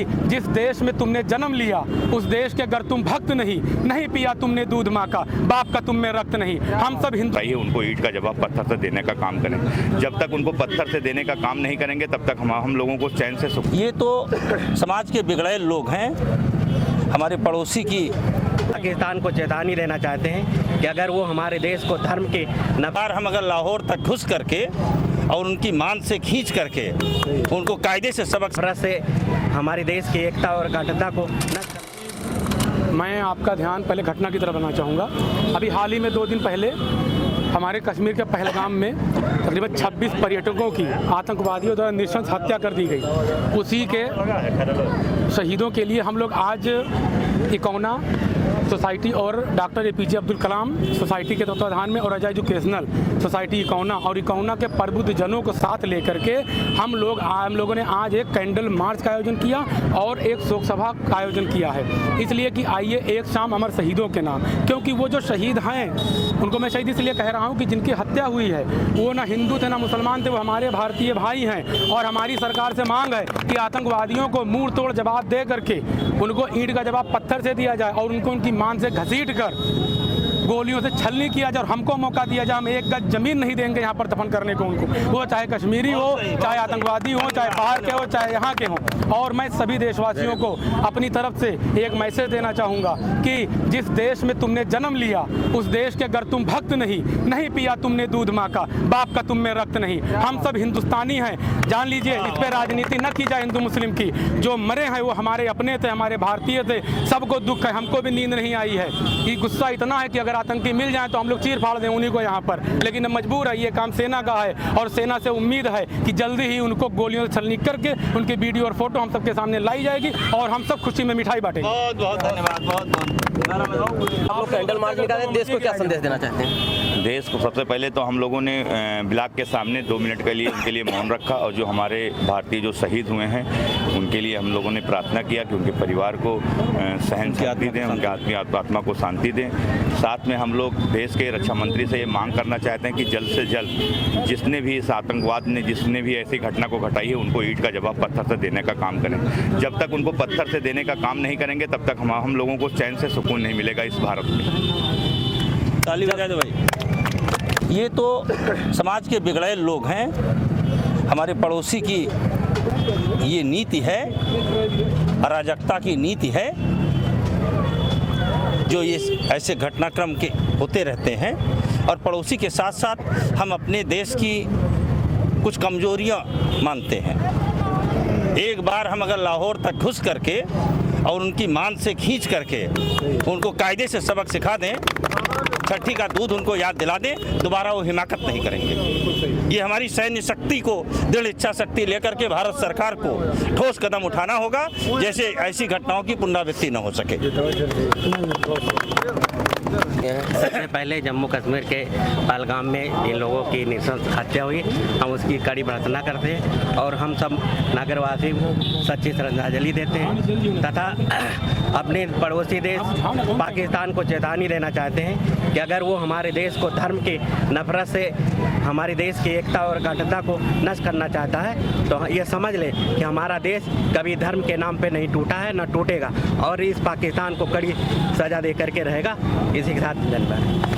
जिस देश में तुमने जन्म लिया उस देश के अगर तुम भक्त नहीं पिया तुमने दूध माँ का, बाप का तुम में रक्त नहीं। हम सब हिंदू चाहिए उनको ईंट का जवाब पत्थर से देने का काम करें। जब तक उनको पत्थर से देने का काम नहीं करेंगे तब तक हम लोगों को चैन से सुख। ये तो समाज के बिगड़े लोग हैं। हमारे पड़ोसी की पाकिस्तान को चेतावनी देना चाहते हैं कि अगर वो हमारे देश को धर्म के नकार हम अगर लाहौर तक घुस करके और उनकी मान से खींच करके उनको कायदे से सबक से हमारे देश की एकता और अखंडता को मैं आपका ध्यान पहले घटना की तरफ लाना चाहूँगा। अभी हाल ही में 2 दिन पहले हमारे कश्मीर के पहलगाम में तकरीबन 26 पर्यटकों की आतंकवादियों द्वारा नृशंस हत्या कर दी गई। उसी के शहीदों के लिए हम लोग आज इकोना सोसाइटी और doctor APJ Abdul Kalam society के तत्वाधान में और अजय एजुकेशनल सोसाइटी इकोना और इकोना के प्रबुद्ध जनों को साथ लेकर के हम लोगों ने आज एक कैंडल मार्च का आयोजन किया और एक शोक सभा का आयोजन किया है, इसलिए कि आइए एक शाम अमर शहीदों के नाम, क्योंकि वो जो शहीद हैं उनको मैं शहीद इसलिए कह रहा हूँ कि जिनकी हत्या हुई है वो ना हिंदू थे ना मुसलमान थे, वो हमारे भारतीय भाई हैं। और हमारी सरकार से मांग है कि आतंकवादियों को मुंह तोड़ जवाब दे करके उनको ईंट का जवाब पत्थर से दिया जाए और उनको उनकी मान से घसीट कर गोलियों से छलनी किया जाए और हमको मौका दिया जाए। हम एक गज जमीन नहीं देंगे यहाँ पर दफन करने को उनको, वो चाहे कश्मीरी हो, चाहे आतंकवादी हो, चाहे बाहर के हो, चाहे यहाँ के हों। और मैं सभी देशवासियों को अपनी तरफ से एक मैसेज देना चाहूँगा कि जिस देश में तुमने जन्म लिया उस देश के अगर तुम भक्त नहीं पिया तुमने दूध माँ का, बाप का तुम में रक्त नहीं। हम सब हिंदुस्तानी हैं, जान लीजिए। इस पर राजनीति न की जाए हिंदू मुस्लिम की। जो मरे हैं वो हमारे अपने थे, हमारे भारतीय थे। सबको दुख है, हमको भी नींद नहीं आई है। ये गुस्सा इतना है कि अगर आतंकी मिल जाए तो हम लोग चीर फाड़ दें उन्हीं को यहाँ पर, लेकिन मजबूर है। ये काम सेना का है और सेना से उम्मीद है कि जल्दी ही उनको गोलियों से छलनी करके उनकी वीडियो और फोटो हम सबके सामने लाई जाएगी और हम सब खुशी में मिठाई बांटेंगे। बहुत बहुत धन्यवाद। आप लोग कैंडल मार्च निकाले, देश को क्या संदेश देना चाहते हैं? देश को सबसे पहले तो हम लोगों ने ब्लॉक के सामने 2 मिनट के लिए उनके लिए मौन रखा और जो हमारे भारतीय जो शहीद हुए हैं उनके लिए हम लोगों ने प्रार्थना किया कि उनके परिवार को सहन शक्ति दें, उनके आत्मा को शांति दें। साथ में हम लोग देश के रक्षा मंत्री से ये मांग करना चाहते हैं कि जल्द से जल्द जिसने भी इस आतंकवाद ने जिसने भी ऐसी घटना को घटाई है उनको ईंट का जवाब पत्थर से देने का काम करें। जब तक उनको पत्थर से देने का काम नहीं करेंगे तब तक हम लोगों को चैन से सुकून नहीं मिलेगा इस भारत में। ताली बजा दो भाई। ये तो समाज के बिगड़े लोग हैं। हमारे पड़ोसी की ये नीति है, अराजकता की नीति है, जो ये ऐसे घटनाक्रम के होते रहते हैं। और पड़ोसी के साथ साथ हम अपने देश की कुछ कमजोरियां मानते हैं। एक बार हम अगर लाहौर तक घुस करके और उनकी मान से खींच करके उनको कायदे से सबक सिखा दें, छठी का दूध उनको याद दिला दें, दोबारा वो हिमाकत नहीं करेंगे। ये हमारी सैन्य शक्ति को, दृढ़ इच्छा शक्ति लेकर के भारत सरकार को ठोस कदम उठाना होगा, जैसे ऐसी घटनाओं की पुनरावृत्ति न हो सके। सबसे पहले जम्मू कश्मीर के पहलगाम में इन लोगों की नृशंस हत्या हुई, हम उसकी कड़ी भर्त्सना करते हैं और हम सब नगरवासी सच्ची श्रद्धांजलि देते हैं तथा अपने पड़ोसी देश पाकिस्तान को चेतावनी देना चाहते हैं कि अगर वो हमारे देश को धर्म की नफरत से हमारे देश की एकता और अखंडता को नष्ट करना चाहता है तो ये समझ ले कि हमारा देश कभी धर्म के नाम पे नहीं टूटा है, न टूटेगा और इस पाकिस्तान को कड़ी सजा दे करके रहेगा। इसी के साथ धन्यवाद।